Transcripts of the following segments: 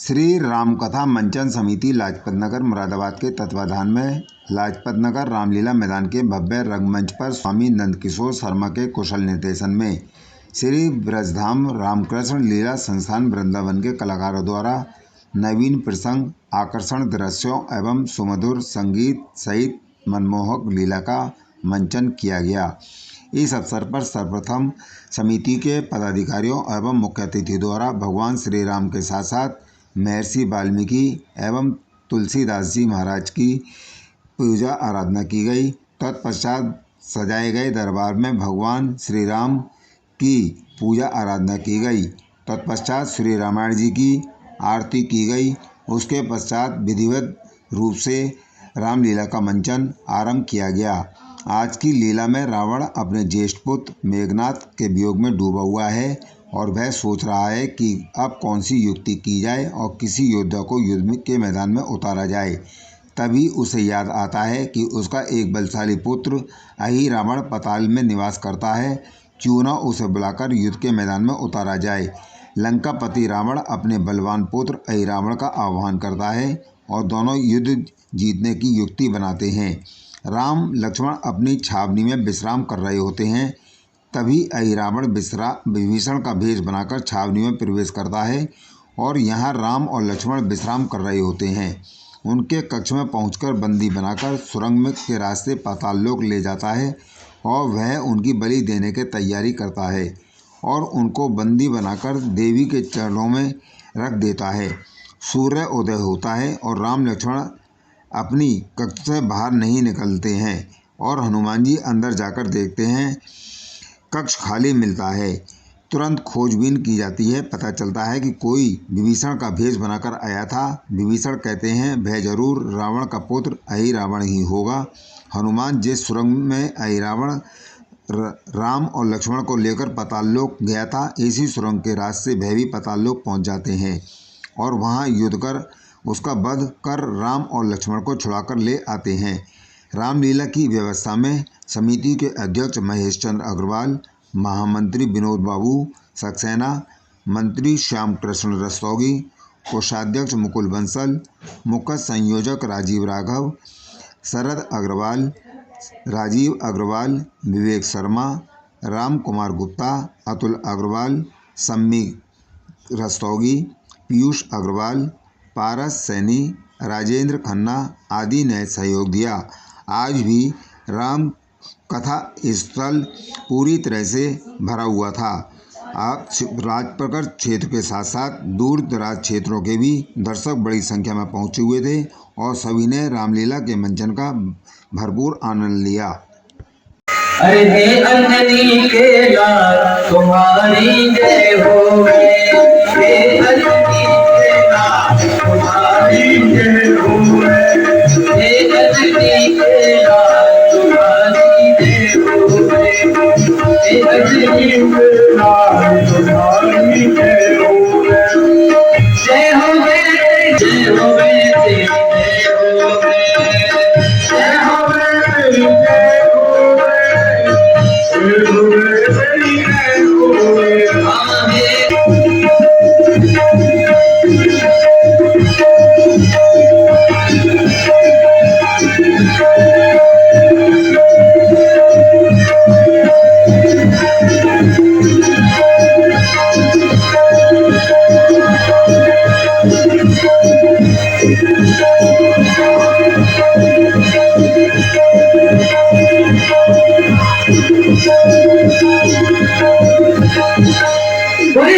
श्री राम कथा मंचन समिति लाजपत नगर मुरादाबाद के तत्वाधान में लाजपत नगर रामलीला मैदान के भव्य रंगमंच पर स्वामी नंदकिशोर शर्मा के कुशल निर्देशन में श्री ब्रजधाम रामकृष्ण लीला संस्थान वृंदावन के कलाकारों द्वारा नवीन प्रसंग, आकर्षण दृश्यों एवं सुमधुर संगीत सहित मनमोहक लीला का मंचन किया गया। इस अवसर पर सर्वप्रथम समिति के पदाधिकारियों एवं मुख्य अतिथि द्वारा भगवान श्री राम के साथ साथ महर्षि वाल्मीकि एवं तुलसीदास जी महाराज की पूजा आराधना की गई। तत्पश्चात सजाए गए दरबार में भगवान श्री राम की पूजा आराधना की गई। तत्पश्चात श्री रामायण जी की आरती की गई। उसके पश्चात विधिवत रूप से रामलीला का मंचन आरंभ किया गया। आज की लीला में रावण अपने ज्येष्ठ पुत्र मेघनाथ के वियोग में डूबा हुआ है और वह सोच रहा है कि अब कौन सी युक्ति की जाए और किसी योद्धा को युद्ध के मैदान में उतारा जाए। तभी उसे याद आता है कि उसका एक बलशाली पुत्र अहिरावण पाताल में निवास करता है। क्यों न उसे बुलाकर युद्ध के मैदान में उतारा जाए। लंकापति रावण अपने बलवान पुत्र अहिरावण का आह्वान करता है और दोनों युद्ध जीतने की युक्ति बनाते हैं। राम लक्ष्मण अपनी छावनी में विश्राम कर रहे होते हैं। तभी अहिरावण विभीषण का भेष बनाकर छावनी में प्रवेश करता है और यहाँ राम और लक्ष्मण विश्राम कर रहे होते हैं। उनके कक्ष में पहुंचकर बंदी बनाकर सुरंग के रास्ते पाताल लोक ले जाता है और वह उनकी बलि देने की तैयारी करता है और उनको बंदी बनाकर देवी के चरणों में रख देता है। सूर्य उदय होता है और राम लक्ष्मण अपनी कक्ष से बाहर नहीं निकलते हैं और हनुमान जी अंदर जाकर देखते हैं। कक्ष खाली मिलता है। तुरंत खोजबीन की जाती है। पता चलता है कि कोई विभीषण का भेष बनाकर आया था। विभीषण कहते हैं वह जरूर रावण का पुत्र अहिरावण ही होगा। हनुमान जिस सुरंग में अहिरावण राम और लक्ष्मण को लेकर पाताल लोक गया था, इसी सुरंग के रास्ते वह भी पाताल लोक पहुँच जाते हैं और वहाँ युद्ध कर उसका वध कर राम और लक्ष्मण को छुड़ाकर ले आते हैं। रामलीला की व्यवस्था में समिति के अध्यक्ष महेश चंद्र अग्रवाल, महामंत्री विनोद बाबू सक्सेना, मंत्री श्याम कृष्ण रस्तोगी, कोषाध्यक्ष मुकुल बंसल, मुख्य संयोजक राजीव राघव, शरद अग्रवाल, राजीव अग्रवाल, विवेक शर्मा, राम कुमार गुप्ता, अतुल अग्रवाल, सम्मी रस्तोगी, पीयूष अग्रवाल, पारस सैनी, राजेंद्र खन्ना आदि ने सहयोग दिया। आज भी राम कथा स्थल पूरी तरह से भरा हुआ था। राजप्रकर क्षेत्र के साथ साथ दूर दराज क्षेत्रों के भी दर्शक बड़ी संख्या में पहुंचे हुए थे और सभी ने रामलीला के मंचन का भरपूर आनंद लिया। अरे हे अंजनी के लाल तुम्हारी जय हो, हे अंजनी के लाल तुम्हारी जय हो, हे अंजनी के लाल तुम्हारी जय हो, हे अंजनी के लाल तुम्हारी जय हो, जय हो जय जय हो जय हो जय हो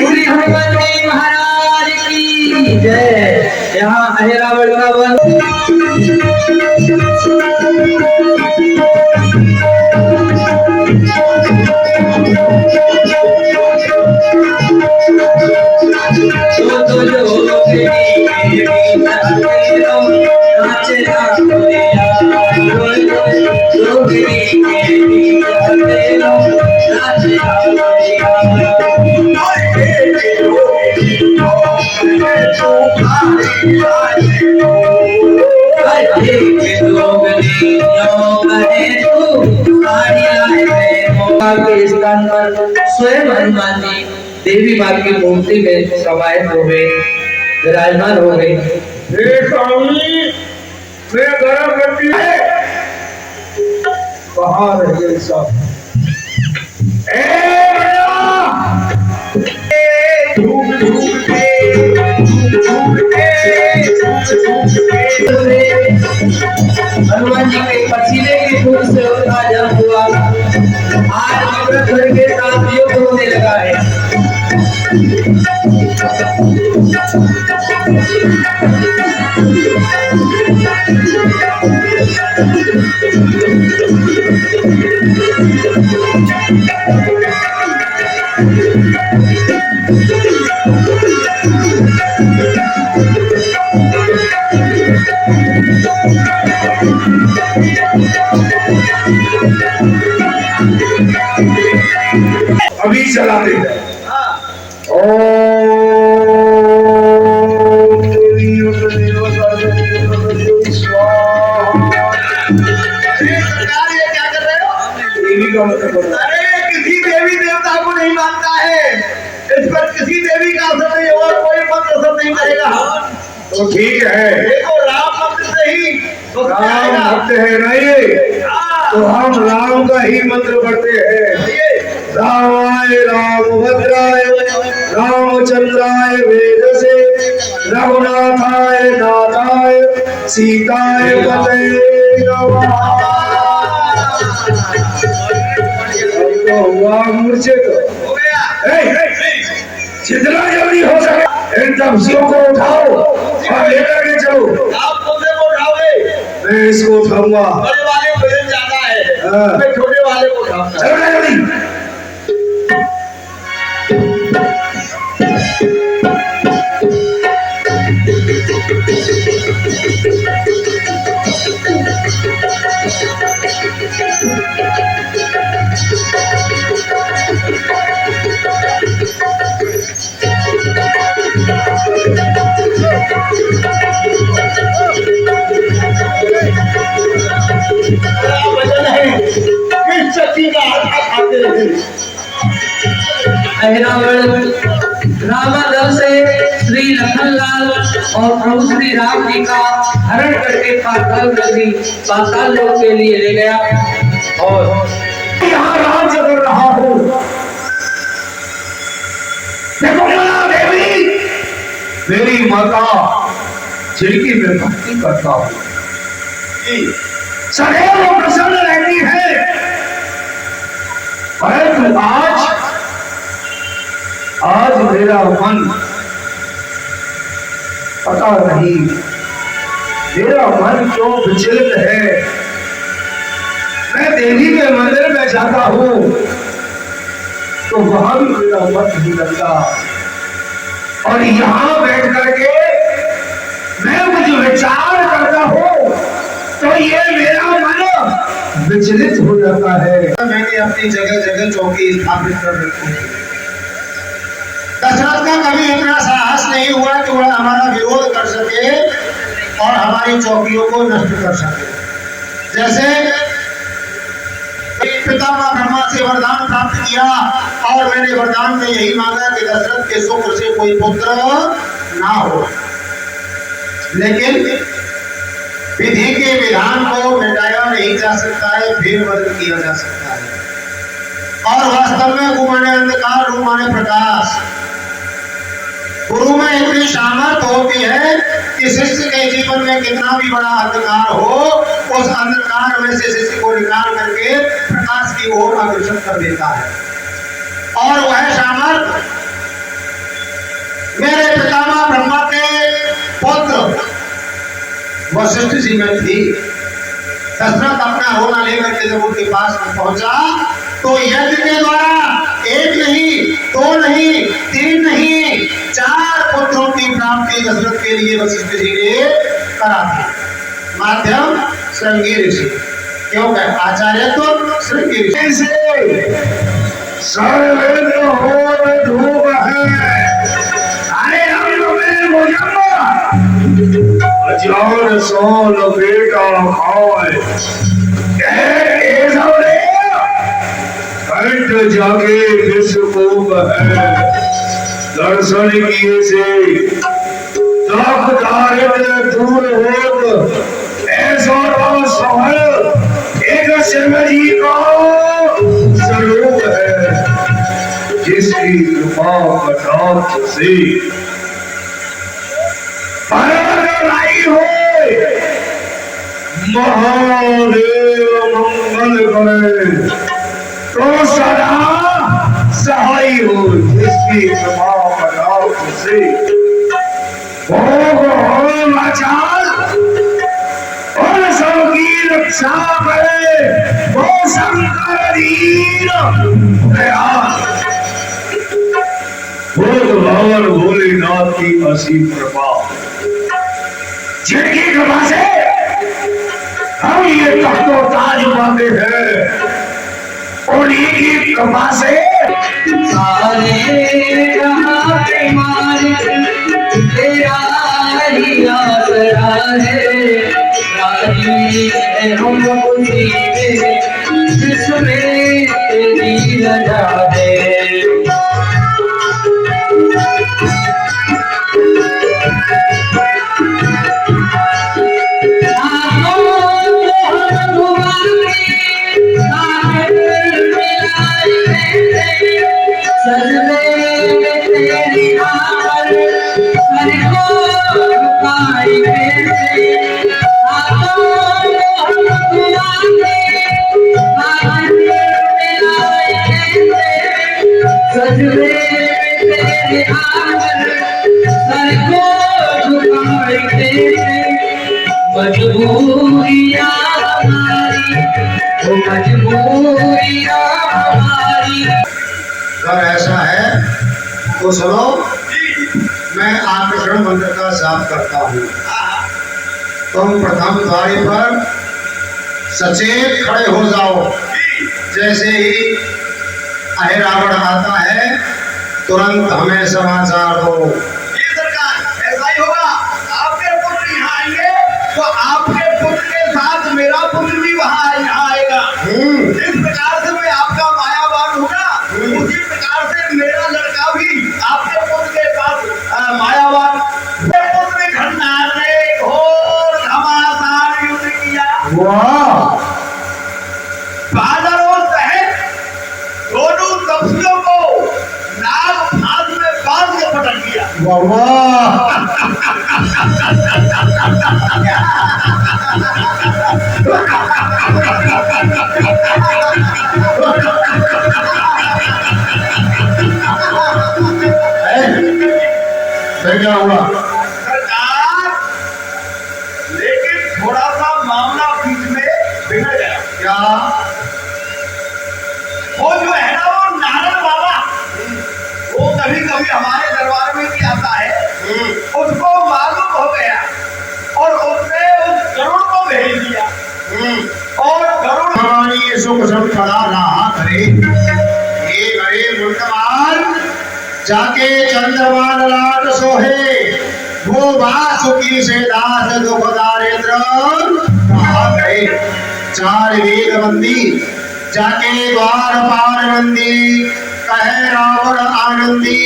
श्री हनुमान जी महाराज की जय। यहाँ अहिरावण का वध के स्थान पर स्वयं हनुमान जी देवी माँ की मूर्ति में समाहित हो गए। विराजमान हो गए। हे स्वामी, मैं गरम करती है कहाँ रहे सब? हनुमान जी के पसीने की धूप से उनका जन्म हुआ। आज अमृत भर के साथ युद्ध होने लगा है। अभी चलाते हैं। अरे किसी देवी देवता को नहीं मानता है, इस पर किसी देवी का असर नहीं होगा, कोई मंत्र असर नहीं करेगा। तो ठीक है, देखो राम मंत्र से ही राम भक्त है नहीं, तो हम राम का ही मंत्र पढ़ते हैं। रामाय रामभद्राय रामचंद्राय वेदसे रघुनाथाय नाथाय सीताय पतये नमः। तो हुआ मूर्छित हो गया। जितना जल्दी हो सके इन तपस्वियों को उठाओ और लेकर के चलो। आप मुझे को उठाओगे? मैं इसको उठाऊंगा। बड़े वाले को वजन ज्यादा है, मैं छोटे वाले को उठाऊंगा। चलो जल्दी। वजन है, किस शक्ति का आधा खाते हैं। अहिरावण रामादल से श्री लखनलाल और प्रभु श्री राम जी का हरण करके पाताल लोक के लिए ले गया और यहाँ राज्य कर रहा हूँ। देखो माता देवी, मेरी माता जिनकी मैं भक्ति करता हूँ सदैव प्रसन्न रहती है, परंतु आज मेरा मन पता नहीं, मेरा मन क्यों विचलित है। मैं देवी के मंदिर में जाता हूँ तो वहां भी मेरा मन नहीं लगता, और यहाँ बैठ करके मैं कुछ विचार करता हूँ तो ये मेरा मन विचलित हो जाता है। मैंने अपनी जगह जगह चौकी स्थापित कर रखी है। दशरथ का कभी इतना साहस नहीं हुआ कि वह हमारा विरोध कर सके और हमारी चौकियों को नष्ट कर सके। जैसे पितामह ब्रह्मा से वरदान प्राप्त किया और मैंने वरदान में यही मांगा कि दशरथ के शुक्र से कोई पुत्र ना हो, लेकिन विधि के विधान को मिटाया नहीं जा सकता है, फेर बदल किया जा सकता है। और वास्तव में गुरु माने अंधकार, रूप माने प्रकाश। गुरु में इतनी सामर्थ होती है कि शिष्य के जीवन में कितना भी बड़ा अंधकार हो, उस अंधकार में से शिष्य को निकाल करके प्रकाश की ओर अग्रसर कर देता है। और वह सामर्थ मेरे पितामह ब्रह्मा के पुत्र वशिष्ठ जी में थी। दशरथ अपना होना लेकर के जब उनके पास पहुंचा तो यज्ञ के द्वारा एक नहीं, दो नहीं, तीन नहीं, 4 पुत्रों की प्राप्ति दशरथ के लिए वशिष्ठ जी ने करा थी। माध्यम श्रृंगी ऋषि, क्योंकि आचार्य तो श्रृंगी ऋषि धूप है। अरे हजार साल बेटा खाए कंठ जाके विश्व है, दर्शन किए से दुख दारिद्र दूर होत ऐसा राम सहल एक शिव जी का स्वरूप है, जिसकी कृपा कटाक्ष से लाई हो महादेव मंगल करे तो सदा सहाय हो, जिसकी कृपा कटाक्ष से भोग हो लाचार और सबकी रक्षा करे वो शंकर दीन दयाल। भगवान भोलेनाथ की असीम कृपा, जिनकी कृपा से हम ये तख्तो ताज पाते हैं, और इनकी कृपा से सारे जहां के मालिक तेरा ही आसरा है, राजी है हम उसी में जिसमें तेरी रजा है। अगर ऐसा है तो सुनो, मैं आकर्षण मंत्र का जाप करता हूँ। तुम प्रथम द्वारे पर सचेत खड़े हो जाओ। जैसे ही अहिरावण आता है तुरंत हमें समाचार दो। ये सरकार ऐसा ही होगा। आपके पुत्र यहाँ आएंगे तो आपके पुत्र के साथ मेरा पुत्र भी वहाँ आएगा। जिस प्रकार से मैं आपका मायावान हूँगा, उसी प्रकार से मेरा लड़का भी आपके पुत्र के पास मायावान। पुत्र ने खंडार ने घोर घमासान युद्ध किया। वाह, बादलों सहित दोनों तपस्वियों को नाग फांस में बांध के पटक दिया। वाह, फिर क्या हुआ? सरकार, लेकिन थोड़ा सा मामला बीच में बिगड़ गया। क्या? वो जो है ना, वो नारद बाबा, वो कभी कभी हमारे दरबार में भी आता है। उसको मालूम हो गया और उसने उस गरुड़ को भेज दिया। और गरुड़ भगवान ये सुख सब खड़ा रहा करे, ये करे मुल्कमान जाके चंद्रमान लाट सोहे, वो वासुकी से दास दुख दारिद्र कहा गए। चार वेद बंदी जाके द्वार पार बंदी, कहे रावण आनंदी,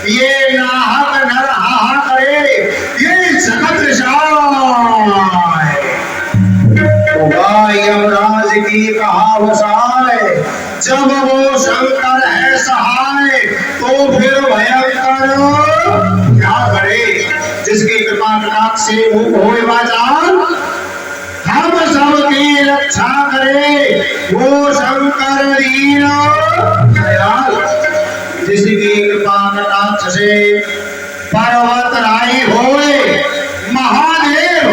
ये नाहक नर हा करे, ये जगत जाय। यमराज की कहा वसाए, जब वो शंकर है सहाय, तो फिर भयंकर क्या करे। जिसकी कृपा कटाक्ष से मुख होए बाजार, हम सबकी रक्षा करे, वो शंकर दीन दयाल। जिसकी कृपा कटाक्ष से पर्वत राई होए महादेव।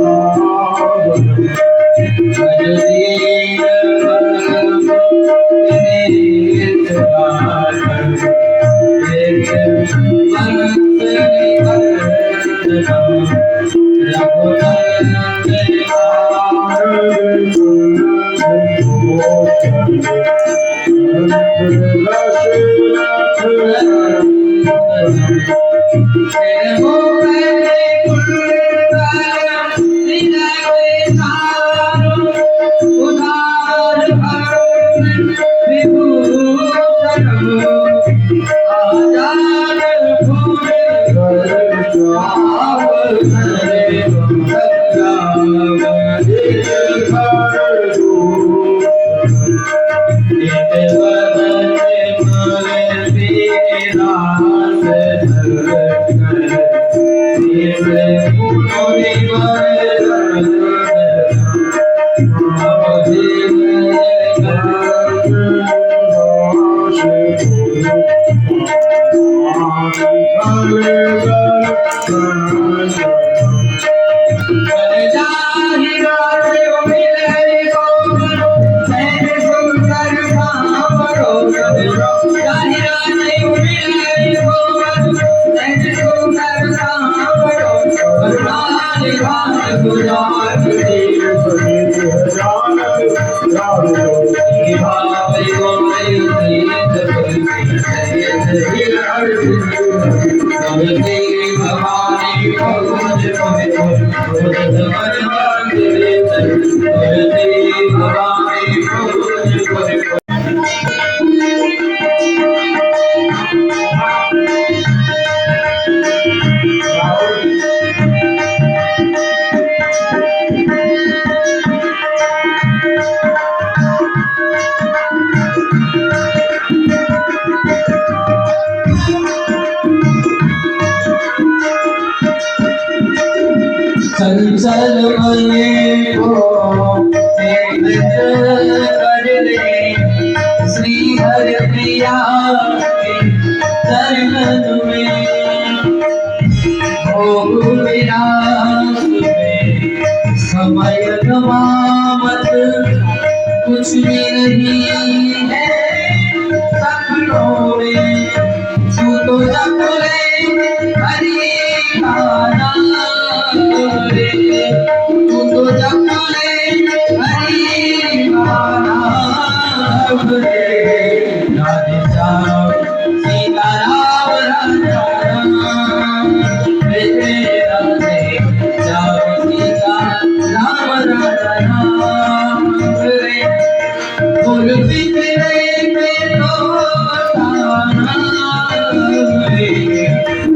Oh चंचल मन को कर ले श्री हरि प्रिया के चरण में भोग विलास में समय गवावत कुछ भी नहीं है सपनों में तू तो जप ले हरि का नाम रे तू तो जप ले हरि का नाम रे राधे श्याम सीता राम राजा राम रे राधे श्याम सीता राम राजा राम रे फूल बिखरे पे तो रे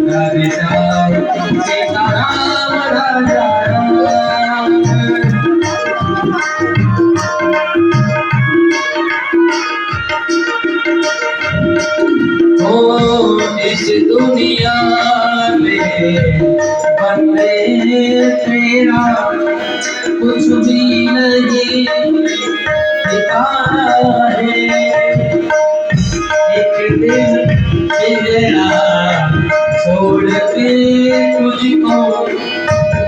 राधे श्याम सीता राम राजा राम ओ इस दुनिया में बंदे तेरा कुछ भी नहीं दिखाना है एक दिन तेरा छोड़ के तुझको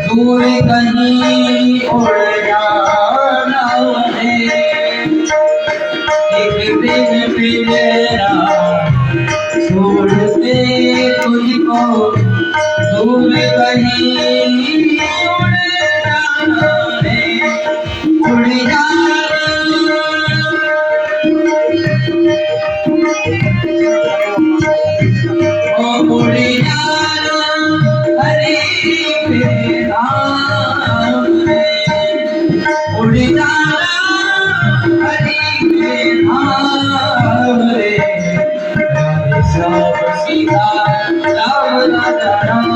दूर कहीं उड़ जाना है एक दिन तेरा छोड़ के तुझको दूर कहीं उड़ जाना है उड़ जाना ओ उड़ जाना हरि के नाम रे उड़ जाना हरि के नाम रे राधे श्याम सीता राम राजा राम